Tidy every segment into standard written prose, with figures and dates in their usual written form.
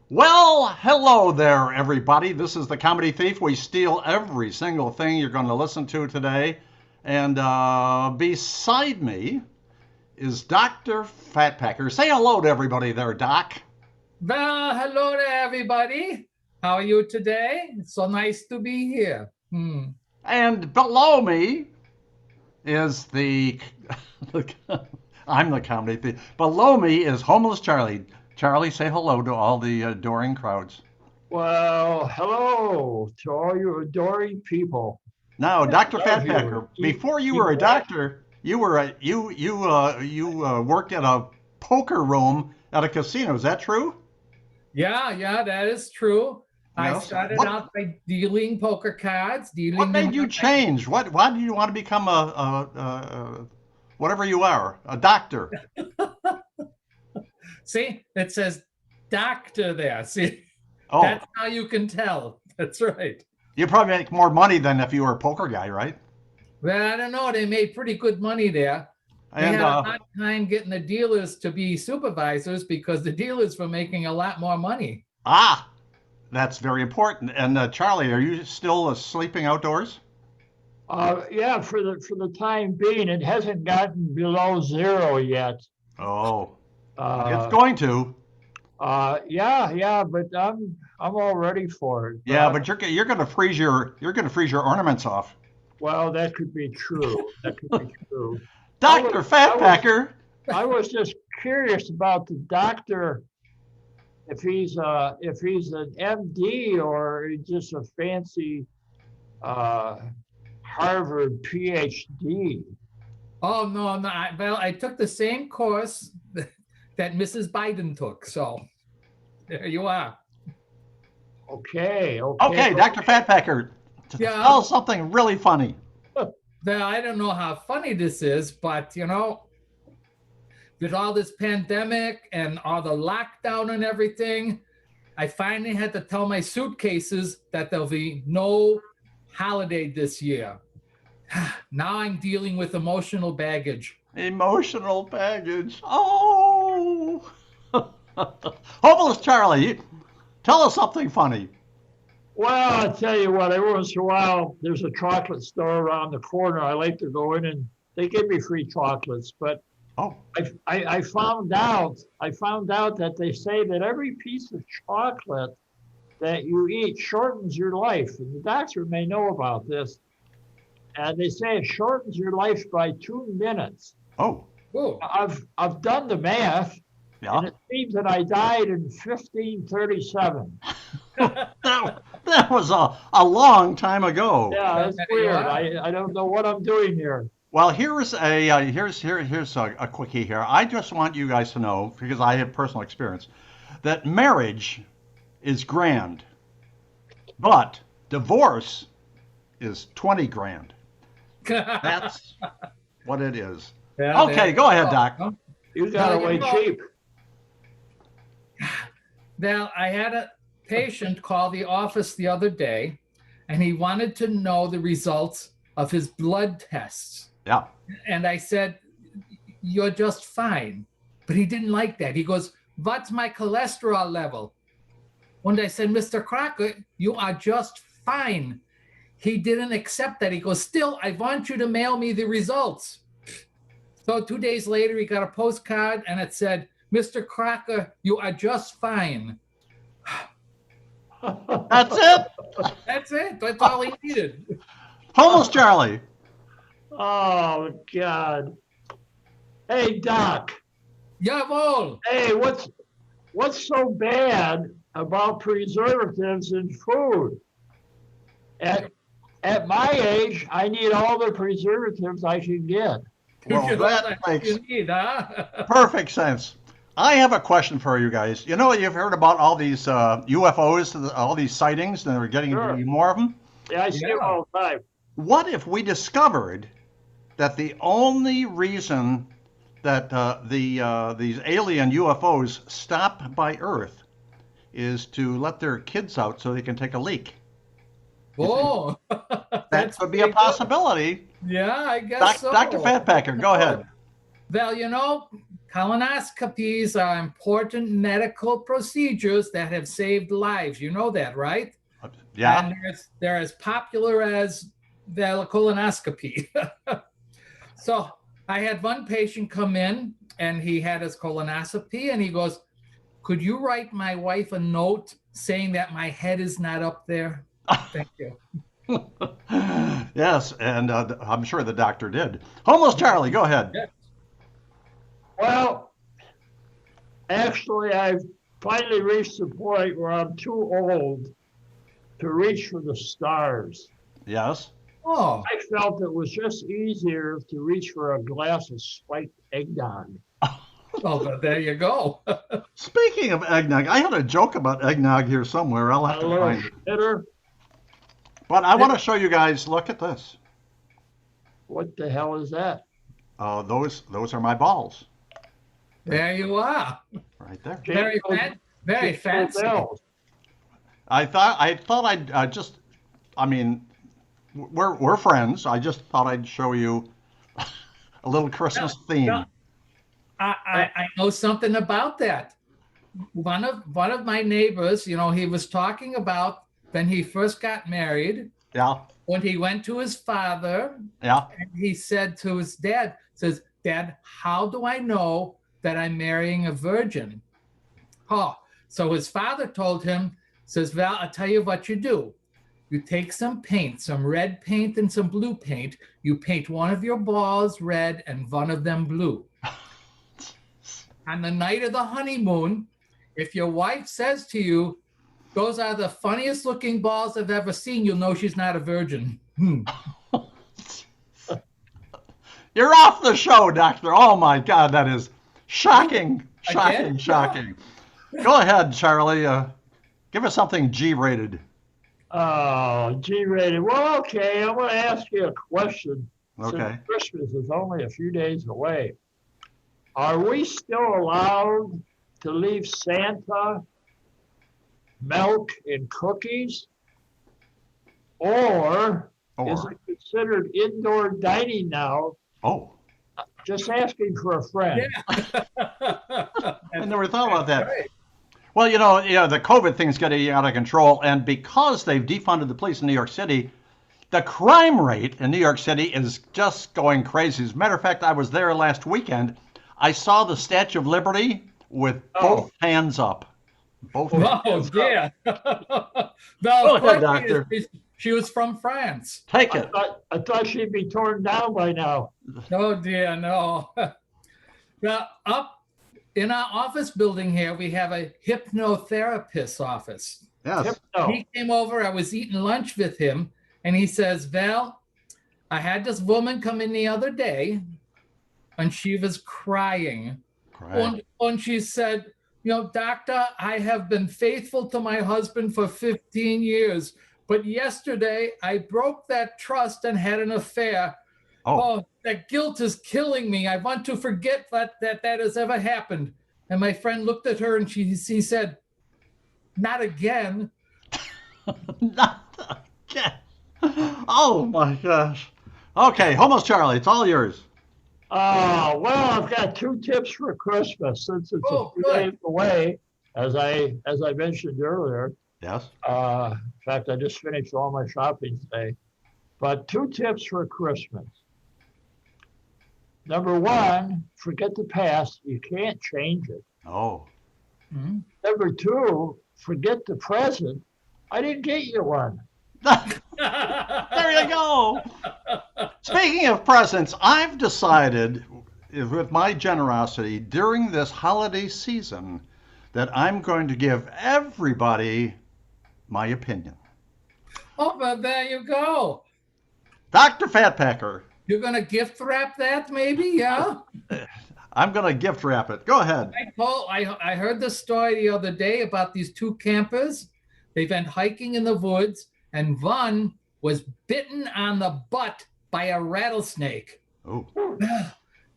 Well, hello there, everybody. This is the Comedy Thief. We steal every single thing you're going to listen to today. And beside me is Dr. Fatpacker. Say hello to everybody there, Doc. Well, hello to everybody. How are you today? It's so nice to be here. And below me is the. I'm the Comedy Thief. Below me is Homeless Charlie. Charlie, say hello to all the adoring crowds. Well, hello to all you adoring people. Now, Dr. Love you. Fatpacker, before you Keep were a what? doctor, you worked at a poker room at a casino. Is that true? Yeah, that is true. I Yes. started What out by dealing poker cards, what dealing them made you out by. change? Why did you want to become a whatever you are, a doctor? See, it says doctor there. See, Oh, that's how you can tell. That's right. you probably make more money than if you were a poker guy, right? Well, I don't know. They made pretty good money there. They And had a hard time getting the dealers to be supervisors because the dealers were making a lot more money. ah, that's very important. And Charlie, are you still sleeping outdoors? Yeah, for the time being, it hasn't gotten below zero yet. Oh, it's Uh, going to. yeah, but I'm all ready for it. Yeah, but you're going to freeze your ornaments off. Well, that could be true. That could be true. I was Dr. I was Fatpacker. I was just curious about the doctor, if he's an MD or just a fancy uh, Harvard PhD. Oh no! Well, I took the same course that Mrs. Biden took. So there you are. Okay, okay. Okay, Dr. Fatpacker, tell Yeah. us something really funny. Well, I don't know how funny this is, but with all this pandemic and all the lockdown and everything, I finally had to tell my suitcases that there'll be no holiday this year. Now I'm dealing with emotional baggage. Emotional baggage. Oh. Hopeless Charlie, tell us something funny. Well, I tell you what, every once in a while, there's a chocolate store around the corner. I like to go in and they give me free chocolates. But Oh, I found out that they say that every piece of chocolate that you eat shortens your life. And the doctor may know about this. And they say it shortens your life by 2 minutes. oh, Oh, I've done the math, yeah. and it seems that I died in 1537. That was a long time ago. Yeah, there that's you weird. are. I don't know what I'm doing here. Well, here's a quickie here. I just want you guys to know because I have personal experience that marriage is grand, but divorce is 20 grand. yeah, That's what it is. there Okay, you go ahead, go. Doc. You got Well, away cheap. Now, I had a patient call the office the other day, and he wanted to know the results of his blood tests. Yeah. And I said, "You're just fine." But he didn't like that. He goes, "What's my cholesterol level?" When I said, "Mr. Crocker, you are just fine," he didn't accept that. He goes, "Still, I want you to mail me the results." So 2 days later, he got a postcard and it said, "Mr. Crocker, you are just fine." That's it. That's it. That's all he needed. Homeless Charlie. Oh God. Hey Doc. Jawohl. Hey, what's so bad about preservatives in food? At at my age, I need all the preservatives I can get. You Well, get all that that makes you need, huh? perfect sense. I have a question for you guys. You know, you've heard about all these UFOs, all these sightings, and we're getting Sure. more of them. Yeah, I see them Yeah. all the time. What if we discovered that the only reason that these alien UFOs stop by Earth is to let their kids out so they can take a leak? You think Oh, that that's could be a pretty good. possibility? Yeah, I guess Dr. so. Fatpacker, go ahead. Well, colonoscopies are important medical procedures that have saved lives. You know that, right? Yeah. And they're as popular as the colonoscopy. So I had one patient come in and he had his colonoscopy and he goes, "Could you write my wife a note saying that my head is not up there? Thank you." Yes, and I'm sure the doctor did. Homeless Charlie, go ahead. Yeah. Well, actually, I've finally reached the point where I'm too old to reach for the stars. Yes. Oh, I felt it was just easier to reach for a glass of spiked eggnog. well, there you go. Speaking of eggnog, I had a joke about eggnog here somewhere. I'll have A to little find it. shitter. But I want to show you guys. Look at this. What the hell is that? Those are my balls There you are. right there. Very, very Jingle fancy. bells. I thought I'd just. I mean, we're friends. I just thought I'd show you a little Christmas theme. no. I know something about that. One of my neighbors, you know, he was talking about when he first got married, Yeah. when he went to his father, Yeah. and he said to his dad, says, "Dad, how do I know that I'm marrying a virgin?" Oh, so his father told him, says, "Well, I'll tell you what you do. You take some paint, some red paint and some blue paint. You paint one of your balls red and one of them blue. On the night of the honeymoon, if your wife says to you, 'Those are the funniest looking balls I've ever seen,' you'll know she's not a virgin." You're off the show, Doctor. Oh my God, that is shocking, shocking, Again? shocking. Go ahead, Charlie. Give us something G-rated. Oh, G-rated. Well, okay, I'm going to ask you a question. Okay. Since Christmas is only a few days away, are we still allowed to leave Santa milk and cookies? Or is Or it considered indoor dining now? oh, Just asking for a friend. I never thought about that. Right. Well, the COVID thing's getting out of control, and because they've defunded the police in New York City, the crime rate in New York City is just going crazy. As a matter of fact, I was there last weekend. I saw the Statue of Liberty with both hands up. Both Oh, hands up. dear. Go Well, ahead, Doctor. she was from France. Take I it. thought she'd be torn down by now. Oh, dear, no. Well, up in our office building here, we have a hypnotherapist office. Yes. No. He came over, I was eating lunch with him, and he says, "Val, I had this woman come in the other day, and she was crying. Correct. And she said, 'Doctor, I have been faithful to my husband for 15 years, but yesterday I broke that trust and had an affair. Oh, Oh, that guilt is killing me. I want to forget that has ever happened.'" And my friend looked at her and he said, "Not again." not again. Oh my gosh. Okay, Homeless Charlie, it's all yours. Well, I've got 2 tips for Christmas since it's Oh, a few good. days away, as I mentioned earlier. Yes. In fact, I just finished all my shopping today. But 2 tips for Christmas. Number 1, forget the past. You can't change it. Oh. Mhm. Number 2, forget the present. I didn't get you one. There you go. Speaking of presents, I've decided, with my generosity during this holiday season, that I'm going to give everybody my opinion. Oh, but there you go. Dr. Fatpacker, You're going to gift wrap that maybe? Yeah. I'm going to gift wrap it. Go ahead. I heard the story the other day about these 2 campers. They went hiking in the woods, and one was bitten on the butt by a rattlesnake. Oh.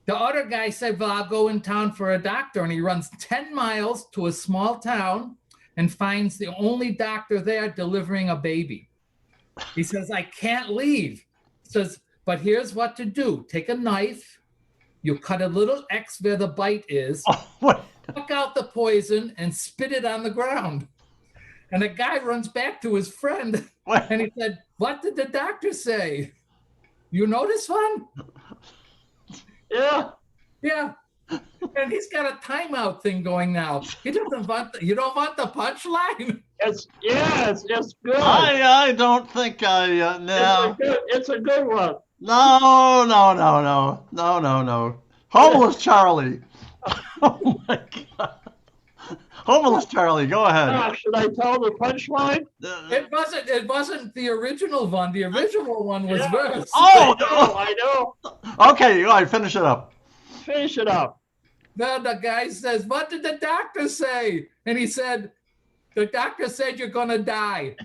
The other guy said, "Well, I'll go in town for a doctor." And he runs 10 miles to a small town and finds the only doctor there delivering a baby. He says, "I can't leave." He says, "But here's what to do. Take a knife, You cut a little X where the bite is, Oh, what? suck out the poison, and spit it on the ground. And the guy runs back to his friend What? and he said, "What did the doctor say? You know this one?" Yeah. Yeah. And he's got a timeout thing going now. He doesn't want you don't want the punchline. It's good. I don't think I no. It's a good one. No, no, no, no, no, no, no. Homeless Charlie. Oh my God. Homeless Charlie, go ahead. Should I tell the punchline? It wasn't the original one. The original one was Yeah. worse. Oh, I know. okay, all right, finish it up. Finish it up. Then the guy says, "What did the doctor say?" And he said, "The doctor said you're gonna die."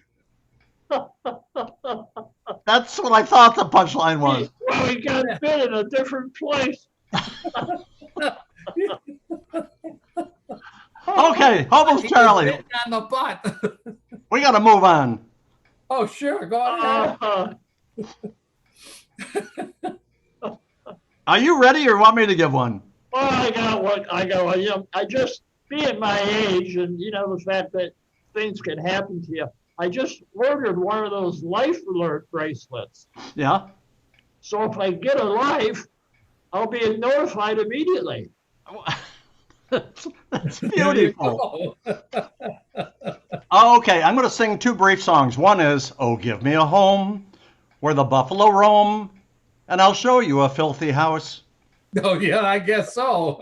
That's what I thought the punchline was. Well, he got bit in a different place. Okay, homeless He was Charlie, bitten on the butt. we got to move on. Oh, sure, go ahead. Well, Are you ready or want me to give one? I got one. You know, I just, being my age and, you know, the fact that things can happen to you, I just ordered one of those life alert bracelets. Yeah? So if I get a life, I'll be notified immediately. That's There you beautiful. go. Oh, okay, I'm going to sing two brief songs. One is, "Oh, Give Me a Home, Where the Buffalo Roam, and I'll Show You a Filthy House." Oh, yeah, I guess so.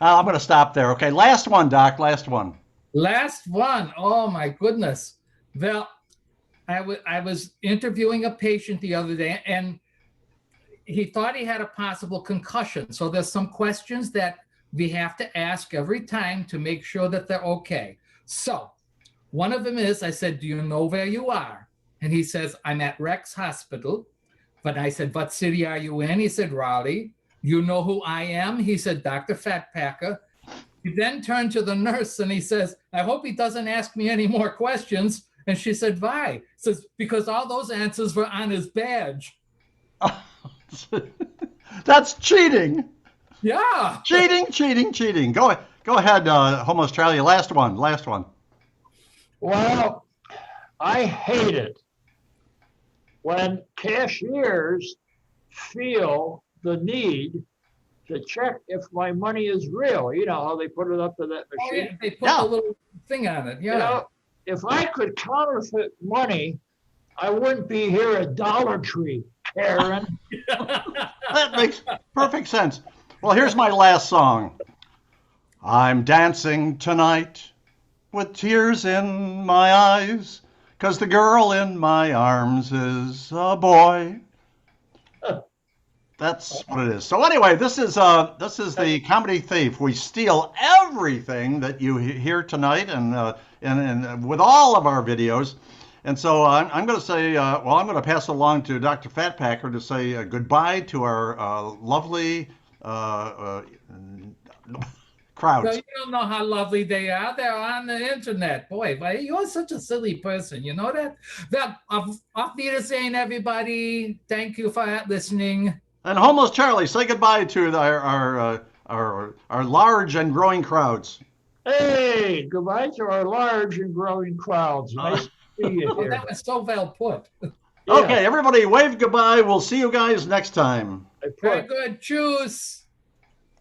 I'm going to stop there. Okay, last one, Doc, last one. Last one. Oh, my goodness. Well, I was interviewing a patient the other day, and he thought he had a possible concussion. So there's some questions that we have to ask every time to make sure that they're okay. So one of them is, I said, "Do you know where you are?" And he says, "I'm at Rex Hospital." But I said, "What city are you in?" He said, "Raleigh." "You know who I am?" He said, "Dr. Fatpacker." He then turned to the nurse and he says, "I hope he doesn't ask me any more questions." And she said, "Why?" He says, "Because all those answers were on his badge." That's cheating. Yeah. Cheating, cheating, cheating. Go ahead, homeless Charlie. Last one. Well, I hate it when cashiers feel the need to check if my money is real. You know how they put it up to that Oh, machine? yeah. They put Yeah. the little thing on it. Yeah. You know, if I could counterfeit money, I wouldn't be here at Dollar Tree, Karen. That makes perfect sense. Well, here's my last song. I'm dancing tonight with tears in my eyes, 'cause the girl in my arms is a boy. That's what it is. So anyway, this is the Comedy Thief. We steal everything that you hear tonight, and with all of our videos. And so I'm going to say, I'm going to pass it along to Dr. Fatpacker to say goodbye to our lovely crowds. So you don't know how lovely they are. They're on the internet. Boy, you're such a silly person. You know that? Well, auf Wiedersehen, everybody. Thank you for listening. And homeless Charlie, say goodbye to our large and growing crowds. Hey, goodbye to our large and growing crowds. Nice to see you Oh, here. that was so well put. Yeah, Okay, everybody, wave goodbye. We'll see you guys next time. I put- Very good. Choose.